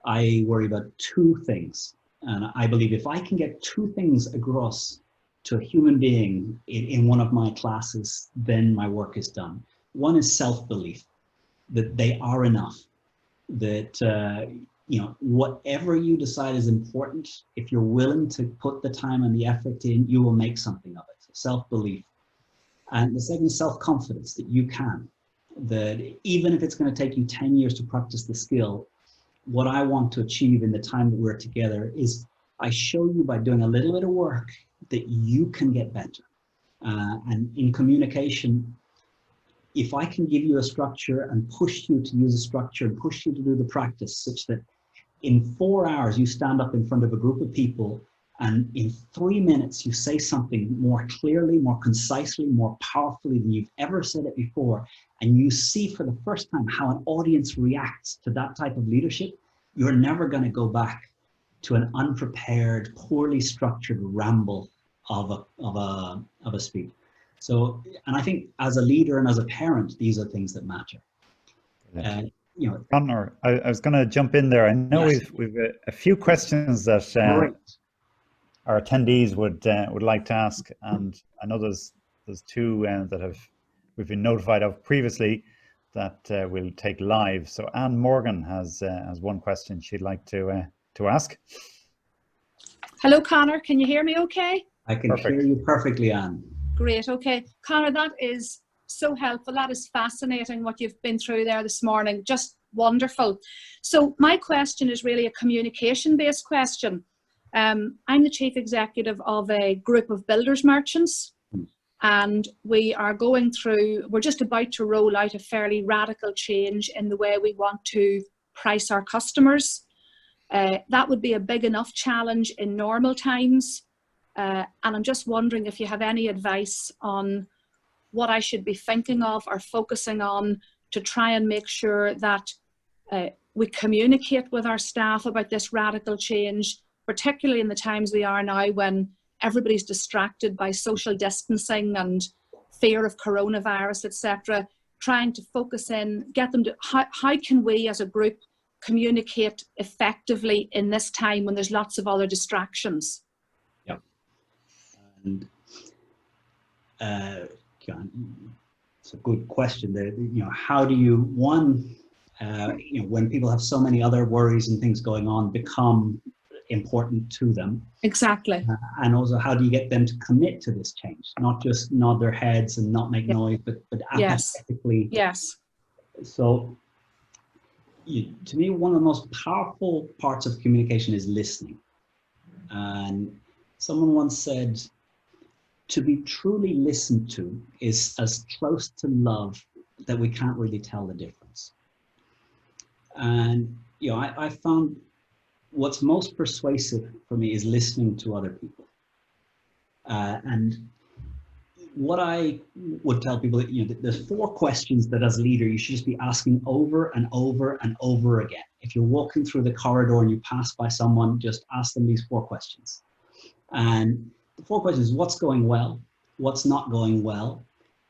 I worry about two things. And I believe if I can get two things across to a human being in one of my classes, then my work is done. One is self-belief, that they are enough, that whatever you decide is important, if you're willing to put the time and the effort in, you will make something of it. Self-belief. And the second is self-confidence, that you can, that even if it's going to take you 10 years to practice the skill, what I want to achieve in the time that we're together is I show you by doing a little bit of work that you can get better. And in communication, if I can give you a structure and push you to use a structure and push you to do the practice such that in 4 hours you stand up in front of a group of people and in 3 minutes you say something more clearly, more concisely, more powerfully than you've ever said it before, and you see for the first time how an audience reacts to that type of leadership, you're never going to go back to an unprepared, poorly structured ramble of a speech. So, and I think as a leader and as a parent, these are things that matter. Conor, I was going to jump in there. I know yes. we've a few questions that our attendees would like to ask, and I know there's two that we've been notified of previously that we'll take live. So Anne Morgan has one question she'd like to ask. Hello, Conor. Can you hear me okay? I can hear you perfectly, Anne. Great. Okay. Conor, that is so helpful. That is fascinating what you've been through there this morning. Just wonderful. So my question is really a communication-based question. I'm the chief executive of a group of builders merchants, and we're just about to roll out a fairly radical change in the way we want to price our customers. That would be a big enough challenge in normal times. And I'm just wondering if you have any advice on what I should be thinking of or focusing on to try and make sure that we communicate with our staff about this radical change, particularly in the times we are now when everybody's distracted by social distancing and fear of coronavirus, etc. Trying to focus in, get them to, how can we as a group communicate effectively in this time when there's lots of other distractions? Yeah. And it's a good question. How do you, when people have so many other worries and things going on, become important to them? Exactly. And also, how do you get them to commit to this change? Not just nod their heads and not make noise, but Yes. apathetically. Yes. So to me, one of the most powerful parts of communication is listening. And someone once said, to be truly listened to is as close to love that we can't really tell the difference. And, you know, I found what's most persuasive for me is listening to other people. And what I would tell people, you know, there's 4 questions that as a leader, you should just be asking over and over and over again. If you're walking through the corridor and you pass by someone, just ask them these 4 questions. And the 4 questions: what's going well? What's not going well?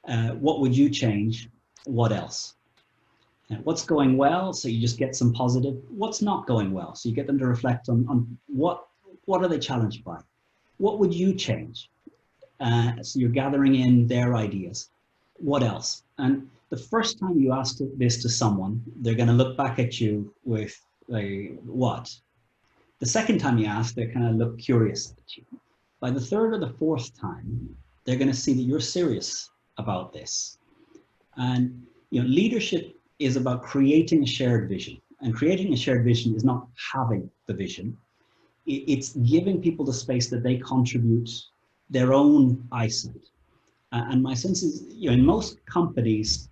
What would you change? What else? And what's going well? So you just get some positive. What's not going well? So you get them to reflect on what are they challenged by? What would you change? So you're gathering in their ideas. What else? And the first time you ask this to someone, they're going to look back at you with what? The second time you ask, they kind of look curious at you. By the 3rd or the 4th time, they're going to see that you're serious about this. And, you know, leadership is about creating a shared vision. And creating a shared vision is not having the vision. It's giving people the space that they contribute their own eyesight. And my sense is, you know, in most companies,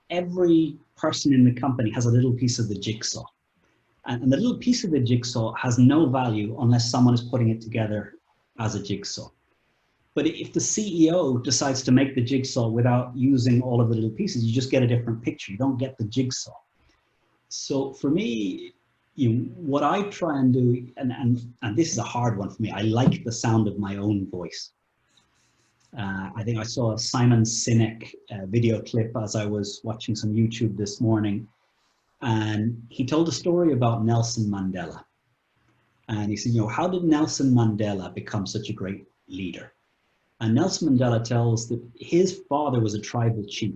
every person in the company has a little piece of the jigsaw. And the little piece of the jigsaw has no value unless someone is putting it together as a jigsaw. But if the CEO decides to make the jigsaw without using all of the little pieces, you just get a different picture. You don't get the jigsaw. So for me, you know, what I try and do, and this is a hard one for me, I like the sound of my own voice. I think I saw a Simon Sinek video clip as I was watching some YouTube this morning. And he told a story about Nelson Mandela. And he said, you know, how did Nelson Mandela become such a great leader? And Nelson Mandela tells that his father was a tribal chief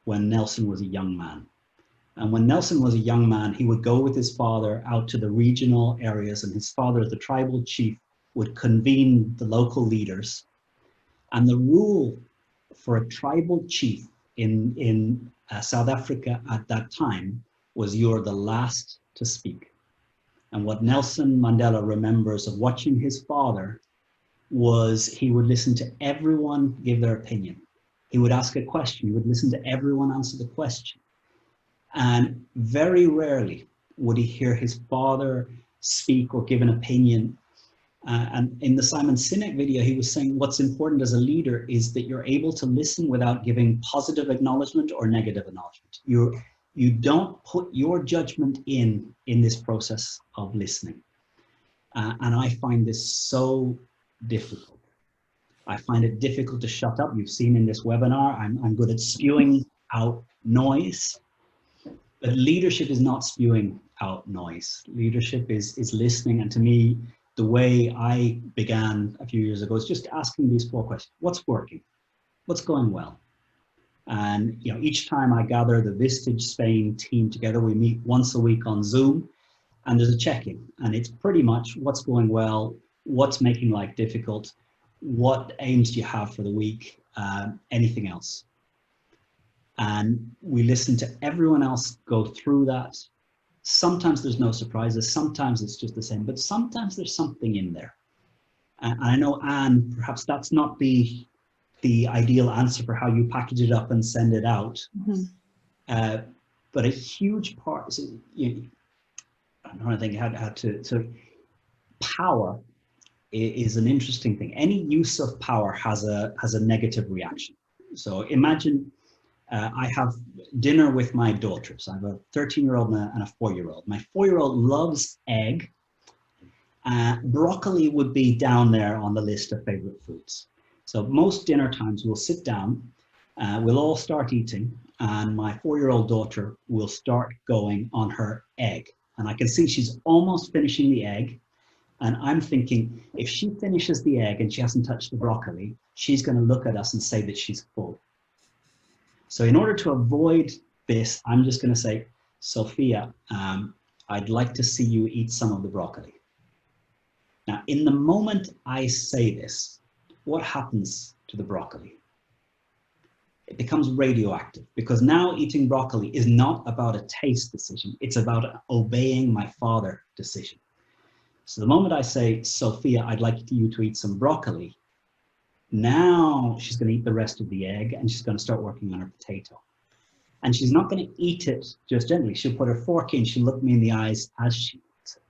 when Nelson was a young man. And when Nelson was a young man, he would go with his father out to the regional areas, and his father, the tribal chief, would convene the local leaders. And the rule for a tribal chief in South Africa at that time was you're the last to speak. And what Nelson Mandela remembers of watching his father was he would listen to everyone give their opinion. He would ask a question. He would listen to everyone answer the question. And very rarely would he hear his father speak or give an opinion. And in the Simon Sinek video, he was saying what's important as a leader is that you're able to listen without giving positive acknowledgement or negative acknowledgement. You don't put your judgment in this process of listening. And I find this so difficult. I find it difficult to shut up. You've seen in this webinar, I'm good at spewing out noise, but leadership is not spewing out noise. Leadership is listening. And to me, the way I began a few years ago is just asking these 4 questions. What's working? What's going well? And, you know, each time I gather the Vistage Spain team together, we meet once a week on Zoom, and there's a check-in, and it's pretty much what's going well, what's making life difficult, what aims do you have for the week, anything else. And we listen to everyone else go through that. Sometimes there's no surprises, sometimes it's just the same, but sometimes there's something in there. And I know, Anne, perhaps that's not the ideal answer for how you package it up and send it out. Mm-hmm. But a huge part, so, you know, I'm trying to think how to, so power is an interesting thing. Any use of power has a negative reaction. So imagine I have dinner with my daughters. I have a 13-year-old and a 4-year-old. My 4-year-old loves egg. Broccoli would be down there on the list of favorite foods. So most dinner times we'll sit down, we'll all start eating, and my 4-year-old daughter will start going on her egg. And I can see she's almost finishing the egg. And I'm thinking, if she finishes the egg and she hasn't touched the broccoli, she's going to look at us and say that she's full. So in order to avoid this, I'm just going to say, Sophia, I'd like to see you eat some of the broccoli. Now, in the moment I say this, what happens to the broccoli? It becomes radioactive, because now eating broccoli is not about a taste decision. It's about an obeying my father decision. So the moment I say, Sophia, I'd like you to eat some broccoli, now she's going to eat the rest of the egg and she's going to start working on her potato. And she's not going to eat it just gently. She'll put her fork in, she'll look me in the eyes as she eats it.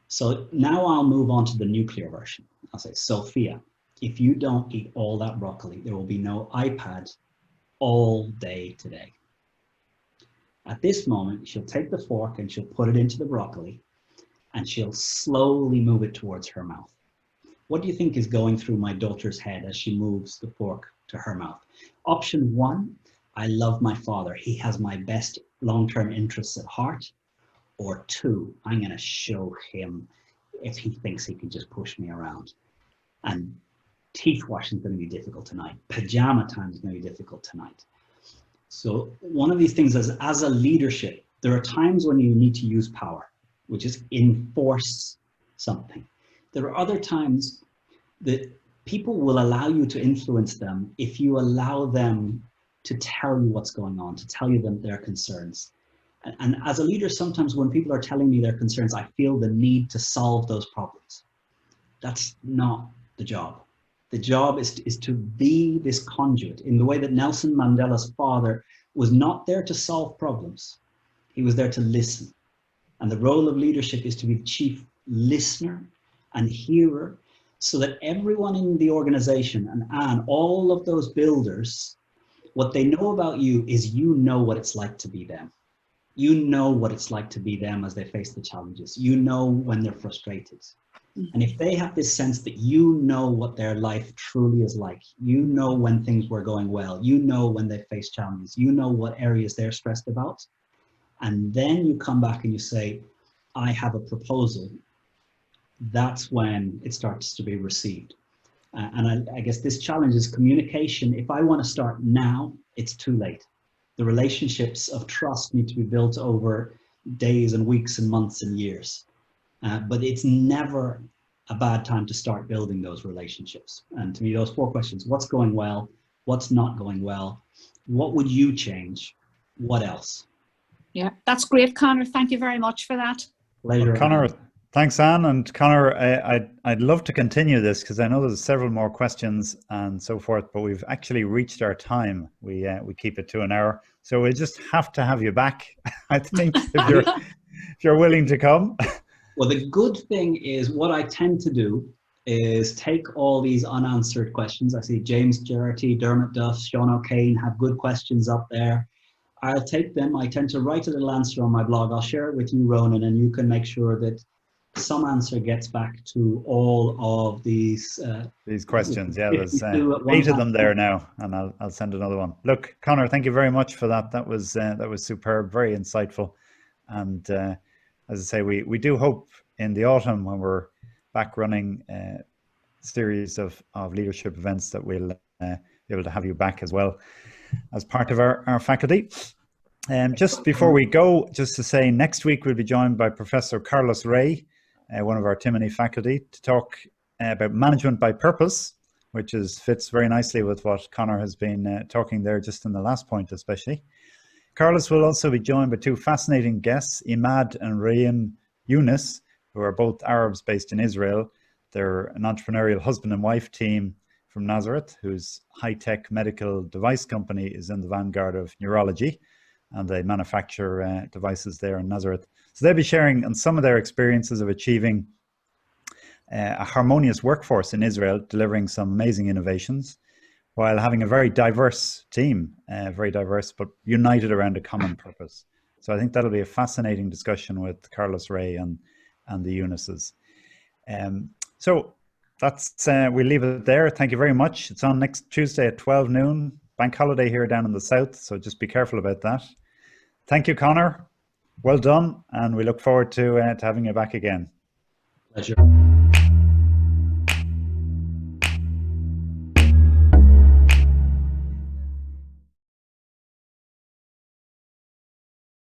So now I'll move on to the nuclear version. I'll say, Sophia, if you don't eat all that broccoli, there will be no iPad all day today. At this moment, she'll take the fork and she'll put it into the broccoli and she'll slowly move it towards her mouth. What do you think is going through my daughter's head as she moves the fork to her mouth? Option one, I love my father. He has my best long-term interests at heart. Or two, I'm going to show him if he thinks he can just push me around. And teeth washing is going to be difficult tonight. Pajama time is going to be difficult tonight. So one of these things is, as a leadership, there are times when you need to use power, which is enforce something. There are other times that people will allow you to influence them if you allow them to tell you what's going on, to tell you their concerns. And as a leader, sometimes when people are telling me their concerns, I feel the need to solve those problems. That's not the job. The job is to be this conduit in the way that Nelson Mandela's father was not there to solve problems. He was there to listen. And the role of leadership is to be the chief listener and hearer, so that everyone in the organization and all of those builders, what they know about you is you know what it's like to be them. You know what it's like to be them as they face the challenges. You know when they're frustrated. And if they have this sense that you know what their life truly is like, you know when things were going well, you know when they face challenges, you know what areas they're stressed about, and then you come back and you say, I have a proposal, that's when it starts to be received. And I guess this challenge is communication. If I want to start now, it's too late. The relationships of trust need to be built over days and weeks and months and years. But it's never a bad time to start building those relationships. And to me, those four questions: what's going well? What's not going well? What would you change? What else? Yeah, that's great, Conor. Thank you very much for that. Pleasure. Well, Conor, thanks, Anne. And Conor, I'd love to continue this because I know there's several more questions and so forth, but we've actually reached our time. We keep it to an hour, so we'll just have to have you back. I think if you're willing to come. Well, the good thing is what I tend to do is take all these unanswered questions. I see James Geraghty, Dermot Duff, Sean O'Kane have good questions up there. I'll take them. I tend to write a little answer on my blog. I'll share it with you, Ronan, and you can make sure that some answer gets back to all of these questions. Yeah, there's 8 of them there now, and I'll send another one. Look, Conor, thank you very much for that. That was superb, very insightful, and as I say, we do hope in the autumn, when we're back running a series of leadership events, that we'll be able to have you back as well as part of our faculty. Just before we go, just to say, next week we'll be joined by Professor Carlos Ray, one of our Timoney faculty, to talk about management by purpose, which fits very nicely with what Conor has been talking there just in the last point especially. Carlos will also be joined by 2 fascinating guests, Imad and Rayyan Yunus, who are both Arabs based in Israel. They're an entrepreneurial husband and wife team from Nazareth, whose high-tech medical device company is in the vanguard of neurology, and they manufacture devices there in Nazareth. So they'll be sharing on some of their experiences of achieving a harmonious workforce in Israel, delivering some amazing innovations, while having a very diverse team, very diverse, but united around a common purpose. So I think that'll be a fascinating discussion with Carlos Ray and the Yunuses. So that's, we'll leave it there. Thank you very much. It's on next Tuesday at 12 noon, bank holiday here down in the south, so just be careful about that. Thank you, Conor. Well done, and we look forward to having you back again. Pleasure.